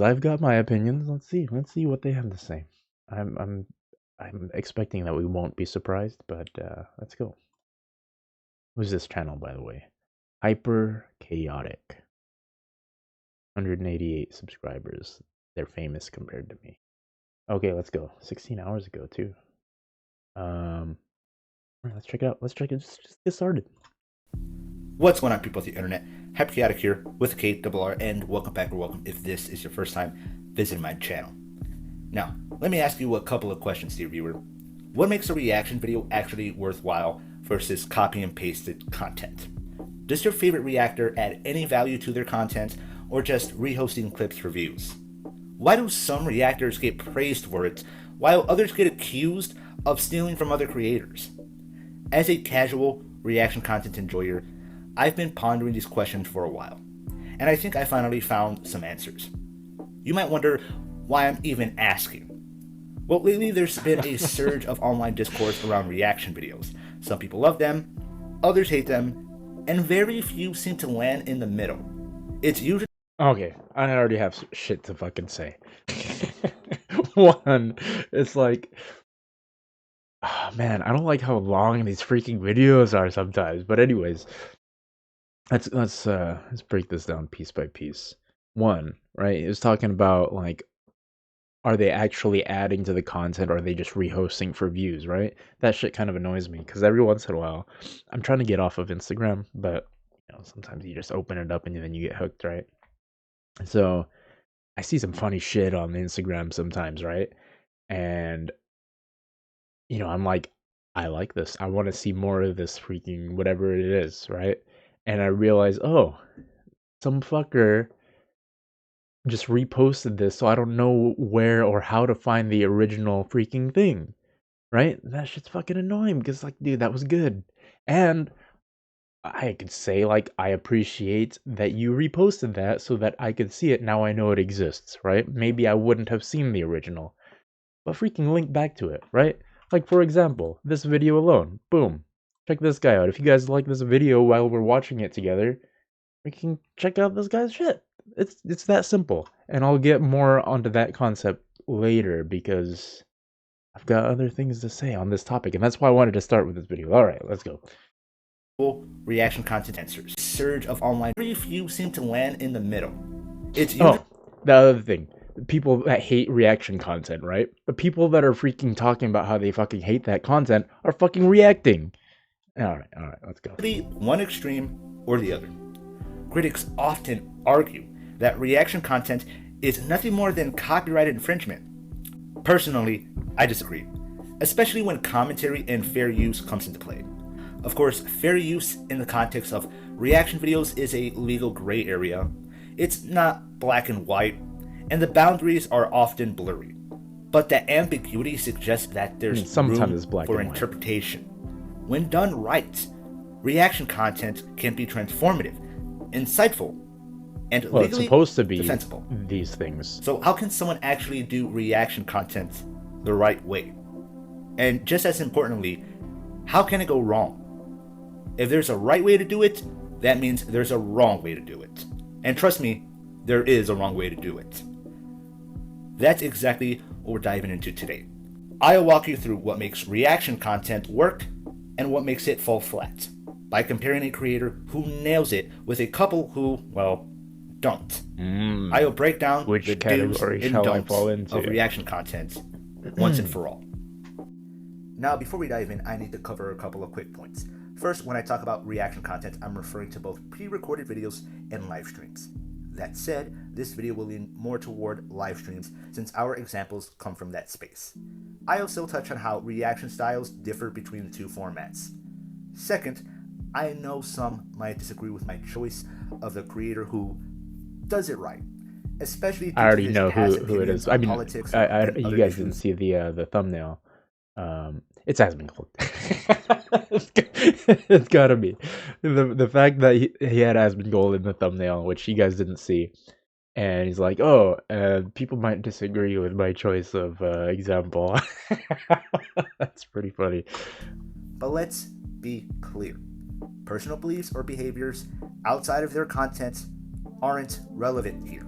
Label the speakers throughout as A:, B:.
A: I've got my opinions. Let's see what they have to say. I'm expecting that we won't be surprised, but let's go. Who's this channel, by the way? Hyperr Khaotic. 188 subscribers. They're famous compared to me. Okay, let's go. 16 hours ago too. All right, let's check it out. Let's check it. Just get started.
B: What's going on, people of the internet? Hyperr Khaotic here with a K-double-R, and welcome back, or welcome if this is your first time visiting my channel. Now, let me ask you a couple of questions, dear viewer. What makes a reaction video actually worthwhile versus copy and pasted content? Does your favorite reactor add any value to their content, or just rehosting clips for views? Why do some reactors get praised for it, while others get accused of stealing from other creators? As a casual reaction content enjoyer, I've been pondering these questions for a while, and I think I finally found some answers. You might wonder why I'm even asking. Well, lately there's been a surge of online discourse around reaction videos. Some people love them, others hate them, and very few seem to land in the middle. It's usually
A: Okay, I already have shit to fucking say. One, it's like, oh, man, I don't like how long these freaking videos are sometimes. But anyways, let's break this down piece by piece. One, right? It was talking about like, are they actually adding to the content, or are they just rehosting for views, right? That shit kind of annoys me because every once in a while, I'm trying to get off of Instagram, but sometimes you just open it up and then you get hooked, right? So I see some funny shit on Instagram sometimes, right? And I'm like, I like this. I want to see more of this freaking whatever it is, right? And I realize, oh, some fucker just reposted this, so I don't know where or how to find the original freaking thing, right? That shit's fucking annoying because, like, dude, that was good. And I could say, like, I appreciate that you reposted that so that I could see it. Now I know it exists, right? Maybe I wouldn't have seen the original, but freaking link back to it, right? Like, for example, this video alone. Boom. Check this guy out. If you guys like this video while we're watching it together, we can check out this guy's shit. It's that simple. And I'll get more onto that concept later because I've got other things to say on this topic, and that's why I wanted to start with this video. All right, let's go.
B: reaction content answers. Surge of online, very few seem to land in the middle. It's usually
A: The other thing. People that hate reaction content, right? The people that are freaking talking about how they fucking hate that content are fucking reacting. All right, let's go.
B: one extreme or the other. Critics often argue that reaction content is nothing more than copyright infringement. Personally, I disagree, especially when commentary and fair use comes into play. Of course, fair use in the context of reaction videos is a legal gray area. It's not black and white, and the boundaries are often blurry. But the ambiguity suggests that there's
A: sometimes
B: room
A: black
B: for
A: and white.
B: interpretation. When done right, reaction content can be transformative, insightful, and
A: Well, it's
B: legally
A: supposed to be
B: defensible.
A: these things.
B: So how can someone actually do reaction content the right way? And just as importantly, how can it go wrong? If there's a right way to do it, that means there's a wrong way to do it. And trust me, there is a wrong way to do it. That's exactly what we're diving into today. I'll walk you through what makes reaction content work and what makes it fall flat, by comparing a creator who nails it with a couple who, well, don't. I'll break down
A: Which
B: the do's
A: category
B: and
A: shall I
B: don'ts
A: fall into?
B: of reaction content once and for all. Now, before we dive in, I need to cover a couple of quick points. First, when I talk about reaction content, I'm referring to both pre-recorded videos and live streams. That said, this video will lean more toward live streams since our examples come from that space. I also touch on how reaction styles differ between the two formats. Second, I know some might disagree with my choice of the creator who does it right, especially
A: I already know who it is. I mean,
B: politics
A: you guys didn't see the thumbnail. It's Asmongold. It's gotta be the fact that he had Asmongold in the thumbnail, which you guys didn't see, and he's like, "Oh, people might disagree with my choice of example." That's pretty funny.
B: But let's be clear: personal beliefs or behaviors outside of their content aren't relevant here.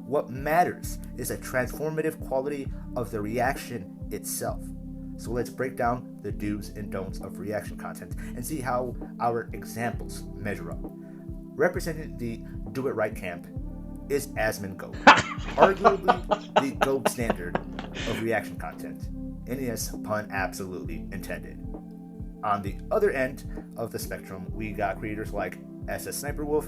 B: What matters is the transformative quality of the reaction itself. So let's break down the do's and don'ts of reaction content and see how our examples measure up. Representing the do it right camp is Asmongold, arguably the gold standard of reaction content. NES pun absolutely intended. On the other end of the spectrum, we got creators like SS Sniper Wolf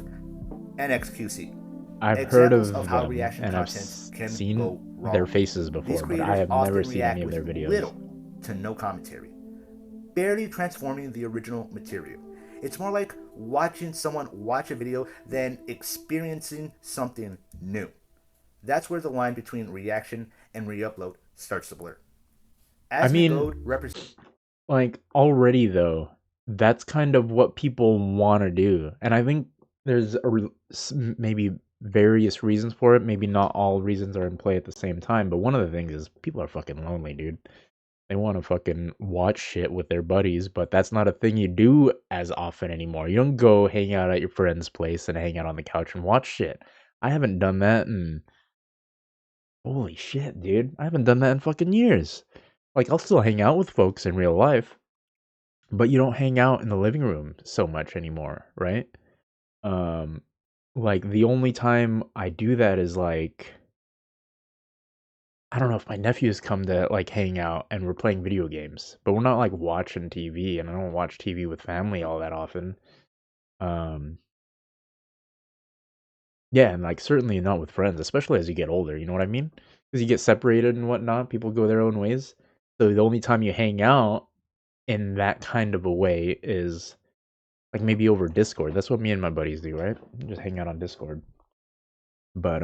B: and XQC.
A: I've heard
B: Examples of
A: of
B: how
A: them
B: reaction
A: and I've
B: content can
A: seen
B: go
A: their
B: wrong.
A: faces
B: These
A: before, but I
B: creators
A: have never
B: often
A: seen any
B: react
A: of
B: with
A: their videos.
B: little to no commentary, barely transforming the original material. It's more like watching someone watch a video than experiencing something new. That's where the line between reaction and re-upload starts to blur.
A: I mean,
B: Asmongold represents
A: like already though, that's kind of what people want to do, and I think there's maybe various reasons for it. Maybe not all reasons are in play at the same time, but one of the things is people are fucking lonely, dude. They want to fucking watch shit with their buddies, but that's not a thing you do as often anymore. You don't go hang out at your friend's place and hang out on the couch and watch shit. I haven't done that in holy shit, dude. I haven't done that in fucking years. Like I'll still hang out with folks in real life, but you don't hang out in the living room so much anymore, right? Um like the only time I do that is like I don't know if my nephews come to like hang out and we're playing video games, but we're not like watching TV, and I don't watch TV with family all that often. Um, yeah, and like certainly not with friends, especially as you get older. You know what I mean? Because you get separated and whatnot. People go their own ways. So the only time you hang out in that kind of a way is like maybe over Discord. That's what me and my buddies do, right? Just hang out on Discord. But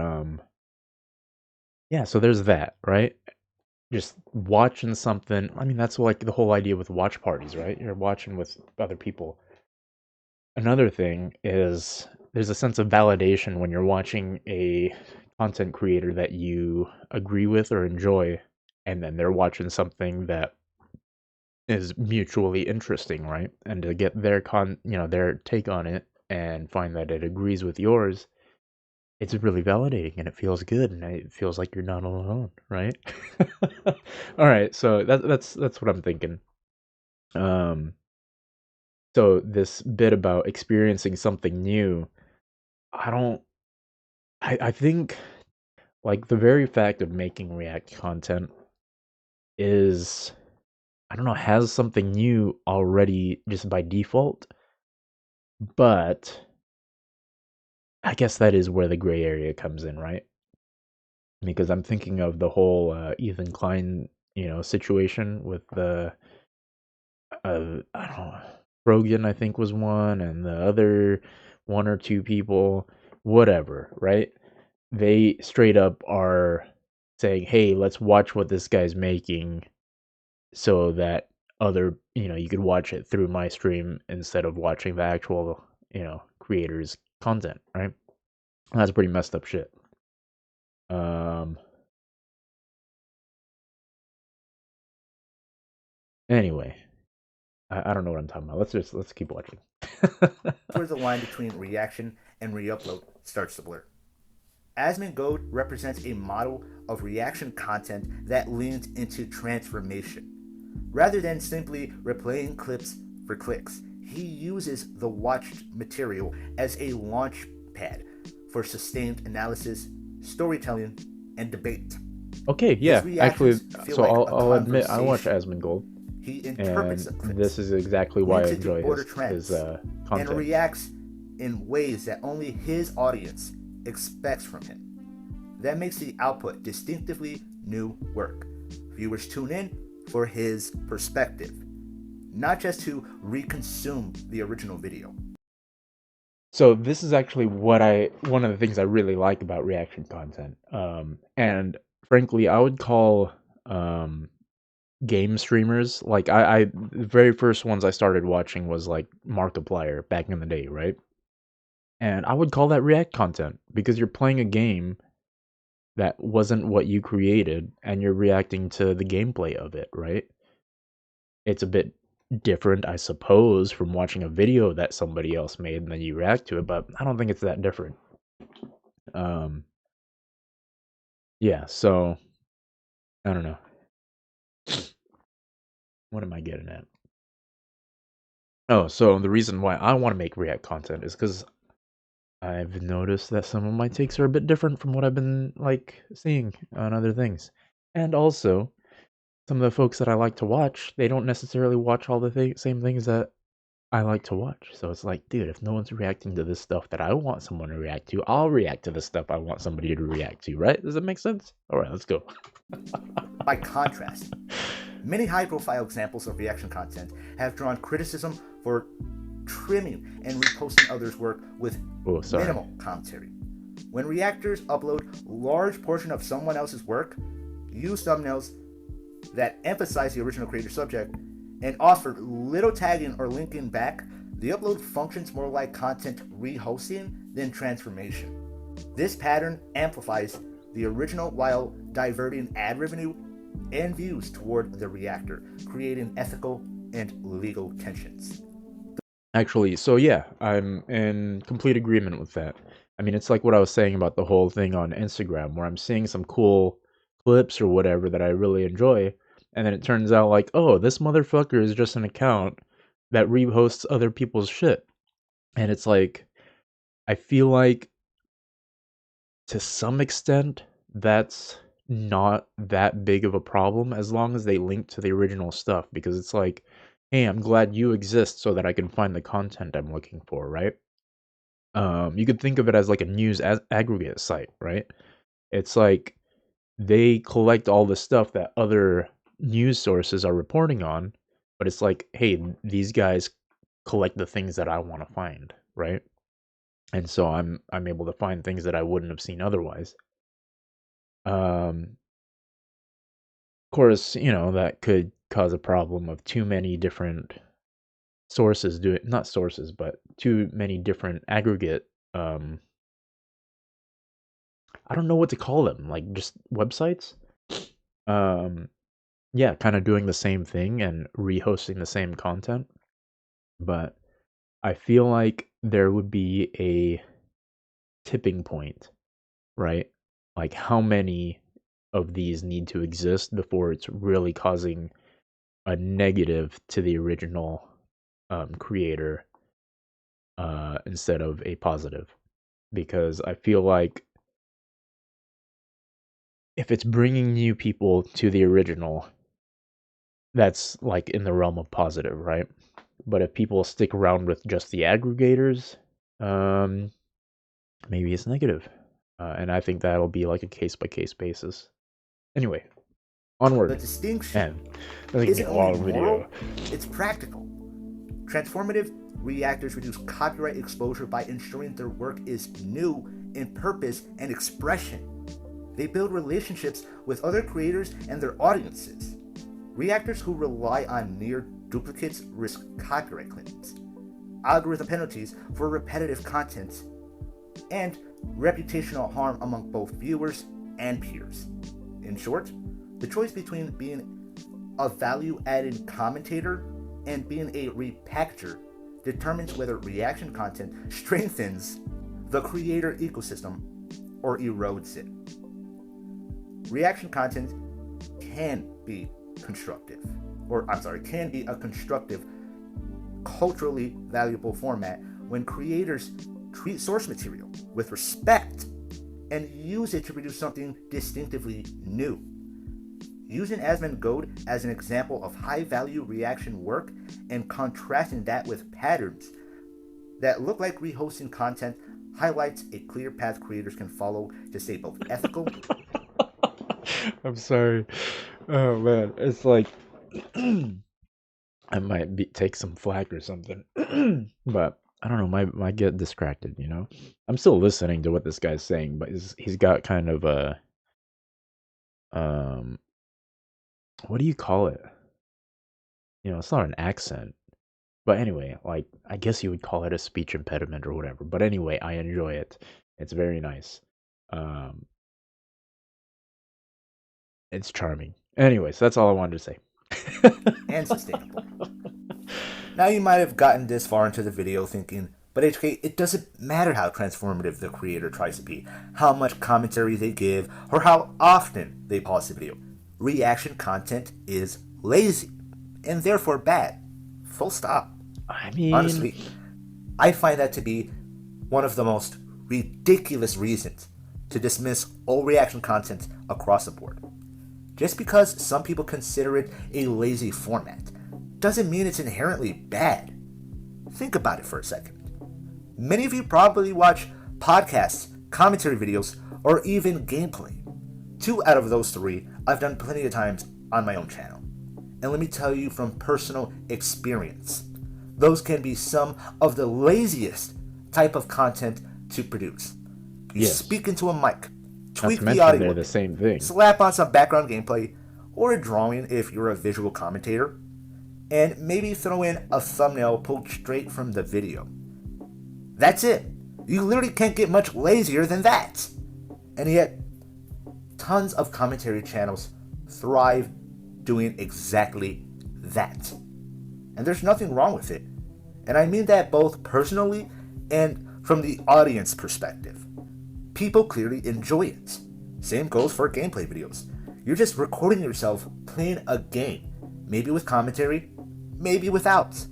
A: yeah. So there's that, right? Just watching something. I mean, that's like the whole idea with watch parties, right? You're watching with other people. Another thing is there's a sense of validation when you're watching a content creator that you agree with or enjoy, and then they're watching something that is mutually interesting, right? And to get their take on it and find that it agrees with yours, it's really validating and it feels good and it feels like you're not alone, right? All right, so that's what I'm thinking. Um, so this bit about experiencing something new, I don't. I think like the very fact of making React content is I don't know has something new already just by default, but I guess that is where the gray area comes in, right? Because I'm thinking of the whole Ethan Klein, situation with the I don't know, Rogan, I think was one, and the other one or two people, whatever, right? They straight up are saying, "Hey, let's watch what this guy's making so that you could watch it through my stream instead of watching the actual, creator's content, right?" That's pretty messed up shit. Um anyway, I don't know what I'm talking about. Let's keep watching.
B: where the line between reaction and re-upload starts to blur. Asmongold represents a model of reaction content that leans into transformation. Rather than simply replaying clips for clicks, he uses the watched material as a launch pad for sustained analysis, storytelling, and debate.
A: Okay,
B: His
A: yeah. Actually,
B: reactions feel
A: so
B: like
A: I'll
B: a
A: I'll admit I watch
B: conversation.
A: Asmongold,
B: He interprets
A: and
B: the
A: this
B: clips,
A: is exactly why I
B: reads into
A: enjoy
B: broader
A: his
B: trends, and
A: content.
B: reacts in ways that only his audience expects from him. That makes the output distinctively new work. Viewers tune in for his perspective, not just to reconsume the original video.
A: So this is actually one of the things I really like about reaction content. And frankly, I would call um game streamers like the very first ones I started watching was like Markiplier back in the day, right? And I would call that react content because you're playing a game that wasn't what you created and you're reacting to the gameplay of it, right? It's a bit different, I suppose, from watching a video that somebody else made and then you react to it, but I don't think it's that different. Um, yeah, so I don't know. What am I getting at? Oh, so the reason why I want to make React content is because I've noticed that some of my takes are a bit different from what I've been like seeing on other things. And also, some of the folks that I like to watch, they don't necessarily watch all the same things that I like to watch. So it's like, dude, if no one's reacting to this stuff that I want someone to react to, I'll react to the stuff I want somebody to react to, right? Does that make sense? All right, let's go.
B: By contrast, many high profile examples of reaction content have drawn criticism for trimming and reposting others' work with
A: Oh, sorry.
B: minimal commentary. When reactors upload large portion of someone else's work, use thumbnails that emphasize the original creator subject, and offer little tagging or linking back, the upload functions more like content rehosting than transformation. This pattern amplifies the original while diverting ad revenue and views toward the reactor, creating ethical and legal tensions.
A: Actually, so yeah, I'm in complete agreement with that. I mean, it's like what I was saying about the whole thing on Instagram, where I'm seeing some cool clips or whatever that I really enjoy, and then it turns out like, oh, this motherfucker is just an account that reposts other people's shit. And it's like, I feel like to some extent, that's not that big of a problem as long as they link to the original stuff, because it's like, hey, I'm glad you exist so that I can find the content I'm looking for, right? You could think of it as like a news aggregate site, right? It's like they collect all the stuff that other news sources are reporting on, but it's like, hey, these guys collect the things that I want to find, right? And so I'm able to find things that I wouldn't have seen otherwise. Of course, that could cause a problem of too many different sources do it, not sources, but too many different aggregate I don't know what to call them, like just websites. Um yeah, kind of doing the same thing and rehosting the same content, but I feel like there would be a tipping point, right? Like how many of these need to exist before it's really causing a negative to the original creator instead of a positive. Because I feel like if it's bringing new people to the original, that's like in the realm of positive, right? But if people stick around with just the aggregators, um, maybe it's negative. And I think that'll be like a case by case basis. Anyway,
B: The
A: onward.
B: distinction
A: Man, I think
B: isn't
A: a
B: only
A: long video.
B: moral, it's practical. Transformative reactors reduce copyright exposure by ensuring their work is new in purpose and expression. They build relationships with other creators and their audiences. Reactors who rely on near duplicates risk copyright claims, algorithm penalties for repetitive content, and reputational harm among both viewers and peers. In short, the choice between being a value added commentator and being a repackager determines whether reaction content strengthens the creator ecosystem or erodes it. Reaction content can be constructive, can be a constructive, culturally valuable format when creators treat source material with respect and use it to produce something distinctively new. Using Asmongold as an example of high value reaction work and contrasting that with patterns that look like rehosting content highlights a clear path creators can follow to stay both ethical.
A: I'm sorry. Oh man, it's like I might take some flack or something, but I don't know. Might get distracted. I'm still listening to what this guy's saying, but he's got kind of a um, what do you call it? It's not an accent, but anyway, like I guess you would call it a speech impediment or whatever. But anyway, I enjoy it. It's very nice. Um, it's charming. Anyways, that's all I wanted to say.
B: And sustainable. Now you might have gotten this far into the video thinking, But HK, it doesn't matter how transformative the creator tries to be, how much commentary they give, or how often they pause the video. Reaction content is lazy, and therefore bad. Full stop.
A: I mean,
B: Honestly, I find that to be one of the most ridiculous reasons to dismiss all reaction content across the board. Just because some people consider it a lazy format doesn't mean it's inherently bad. Think about it for a second. Many of you probably watch podcasts, commentary videos, or even gameplay. 2 out of those 3 I've done plenty of times on my own channel. And let me tell you from personal experience, those can be some of the laziest type of content to produce. You
A: yes.
B: speak into a mic,
A: Not to
B: tweak the
A: mention
B: audio
A: they're
B: a
A: the
B: bit,
A: same thing.
B: slap on some background gameplay, or a drawing if you're a visual commentator, and maybe throw in a thumbnail pulled straight from the video. That's it. You literally can't get much lazier than that. And yet, tons of commentary channels thrive doing exactly that. And there's nothing wrong with it. And I mean that both personally and from the audience perspective. People clearly enjoy it. Same goes for gameplay videos. You're just recording yourself playing a game, maybe with commentary, maybe without.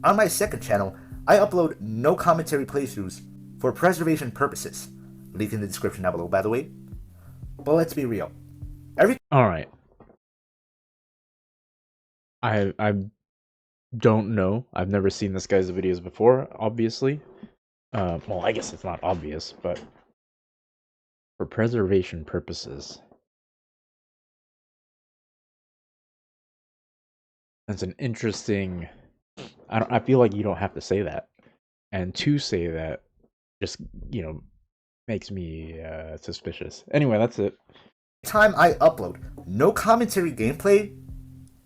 B: On my second channel, I upload no commentary playthroughs for preservation purposes. Link in the description down below, by the way. But let's be real.
A: All right. I don't know. I've never seen this guy's videos before, obviously. Well, I guess it's not obvious, but for preservation purposes, that's an interesting. I feel like you don't have to say that, and to say that just makes me suspicious. Anyway, that's it.
B: Time I upload no commentary gameplay,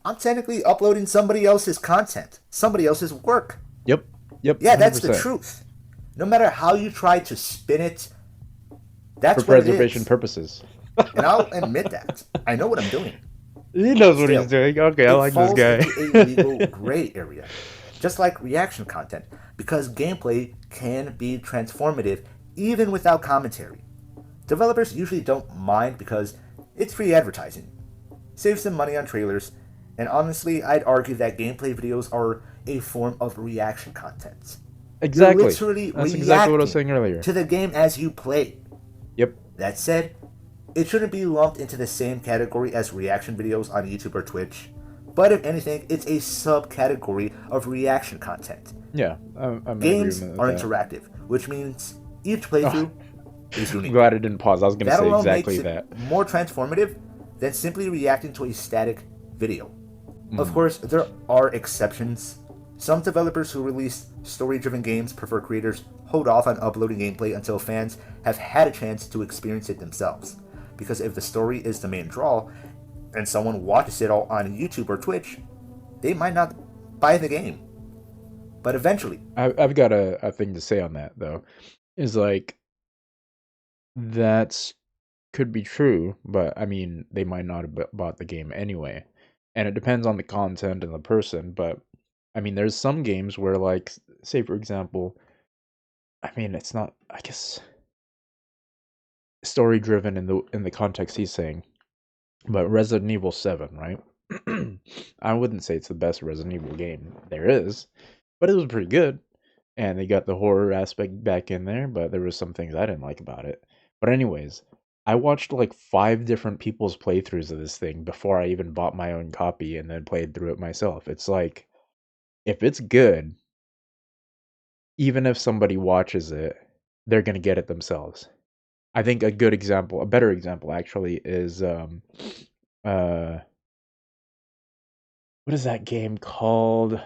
B: I'm technically uploading somebody else's content, somebody else's work.
A: Yep. Yep.
B: Yeah, that's the
A: 100%.
B: truth. No matter how you try to spin it,
A: For
B: that's what it
A: preservation
B: is.
A: purposes.
B: And I'll admit that. I know what I'm doing.
A: He knows what he's
B: Still,
A: doing. Okay, I
B: it
A: like this
B: falls
A: guy.
B: into a legal gray area, just like reaction content, because gameplay can be transformative even without commentary. Developers usually don't mind because it's free advertising. Saves them money on trailers, and honestly, I'd argue that gameplay videos are a form of reaction content. You're
A: Exactly.
B: literally
A: That's exactly what I was
B: reacting
A: saying earlier.
B: to the game as you play.
A: Yep.
B: That said, it shouldn't be lumped into the same category as reaction videos on YouTube or Twitch, but if anything, it's a subcategory of reaction content.
A: Yeah, I'm in
B: Games
A: agreement
B: are
A: with that.
B: interactive, which means each
A: Oh,
B: playthrough is
A: I'm
B: unique.
A: glad I didn't pause. I was going to
B: That
A: say
B: alone makes
A: exactly
B: it
A: that.
B: more transformative than simply reacting to a static video. Of
A: Mm.
B: course, there are exceptions. Some developers who release story-driven games prefer creators hold off on uploading gameplay until fans have had a chance to experience it themselves. Because if the story is the main draw, and someone watches it all on YouTube or Twitch, they might not buy the game. But eventually,
A: I've got a thing to say on that, though. Is like, that's could be true, but I mean, they might not have bought the game anyway. And it depends on the content and the person, but I mean, there's some games where, like, say for example, I mean, it's not, I guess, story driven in the context he's saying, but Resident Evil 7, right? I wouldn't say it's the best Resident Evil game there is, but it was pretty good. And they got the horror aspect back in there, but there was some things I didn't like about it. But anyways, I watched like 5 different people's playthroughs of this thing before I even bought my own copy and then played through it myself. It's like, if it's good, even if somebody watches it, they're gonna get it themselves. I think a good example, a better example actually, is uh what is that game called?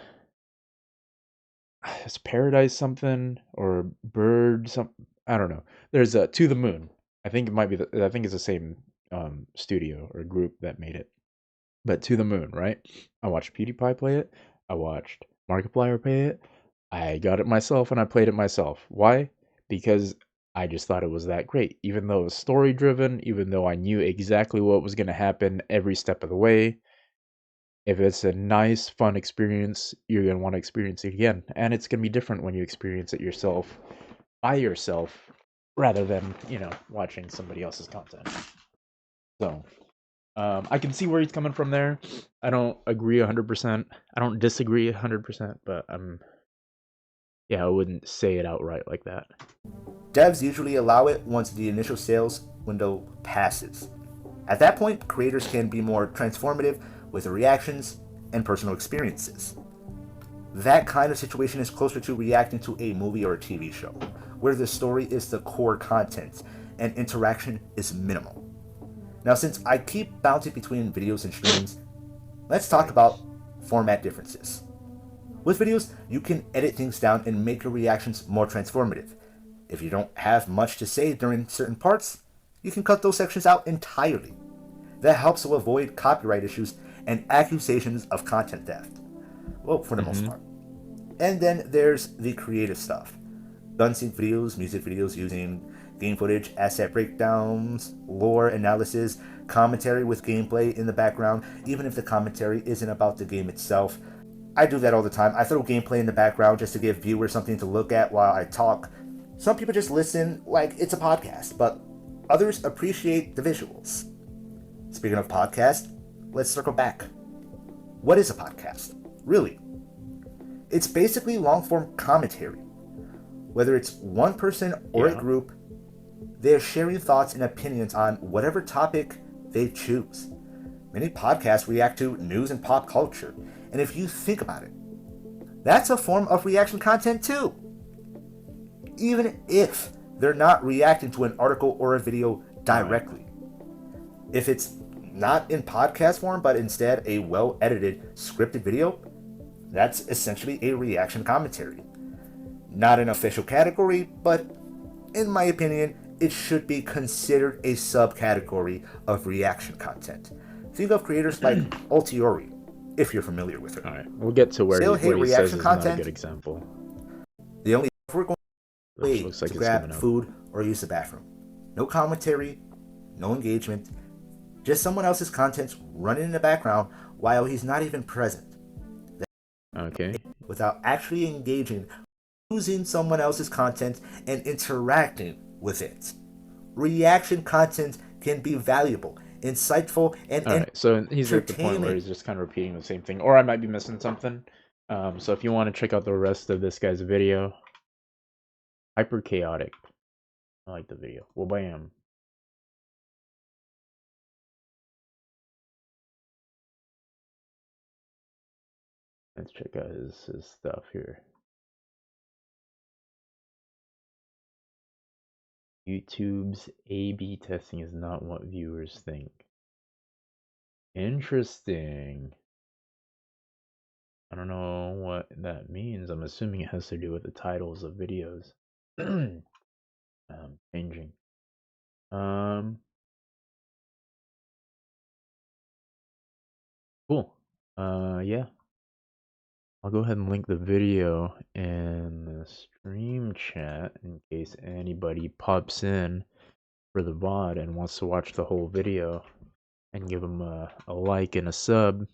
A: It's Paradise something or Bird some, I don't know. There's a To the Moon. I think it might be I think it's the same studio or group that made it. But To the Moon, right? I watched PewDiePie play it. I watched Markiplier play it. I got it myself and I played it myself. Why? Because I just thought it was that great. Even though it was story driven, even though I knew exactly what was going to happen every step of the way, If it's a nice, fun experience, you're gonna want to experience it again, and it's gonna be different when you experience it yourself by yourself rather than watching somebody else's content. So I can see where he's coming from there. I don't agree 100%. I don't disagree 100%, but yeah, I wouldn't say it outright like that.
B: Devs usually allow it once the initial sales window passes. At that point, creators can be more transformative with their reactions and personal experiences. That kind of situation is closer to reacting to a movie or a TV show, where the story is the core content and interaction is minimal. Now, since I keep bouncing between videos and streams, let's talk about format differences. With videos, you can edit things down and make your reactions more transformative. If you don't have much to say during certain parts, you can cut those sections out entirely. That helps to avoid copyright issues and accusations of content theft. Well, for the most part. And then there's the creative stuff. Gun sync videos, music videos using game footage, asset breakdowns, lore analysis, commentary with gameplay in the background, even if the commentary isn't about the game itself. I do that all the time. I throw gameplay in the background just to give viewers something to look at while I talk. Some people just listen like it's a podcast, but others appreciate the visuals. Speaking of podcast, let's circle back. What is a podcast? Really? It's basically long-form commentary. Whether it's one person or a group, they're sharing thoughts and opinions on whatever topic they choose. Many podcasts react to news and pop culture, and if you think about it, that's a form of reaction content too. Even if they're not reacting to an article or a video directly. If it's not in podcast form, but instead a well-edited, scripted video, that's essentially a reaction commentary. Not an official category, but in my opinion, it should be considered a subcategory of reaction content. Think of creators like Ultiori, if you're familiar with her.
A: All right, we'll get to where what he says is not a good example.
B: The only we're going way to grab food or use the bathroom. No commentary, no engagement, just someone else's content running in the background while he's not even present.
A: Okay.
B: Without actually engaging, using someone else's content and interacting with it. Reaction content can be valuable, insightful, and
A: all right. So he's at the point where he's just kind of repeating the same thing, or I might be missing something. So if you want to check out the rest of this guy's video, Hyperr Khaotic. I like the video. Well, bam. Let's check out his stuff here. YouTube's A/B testing is not what viewers think. Interesting. I don't know what that means. I'm assuming it has to do with the titles of videos. Changing. Cool. Yeah. I'll go ahead and link the video in the stream chat in case anybody pops in for the VOD and wants to watch the whole video and give them a like and a sub.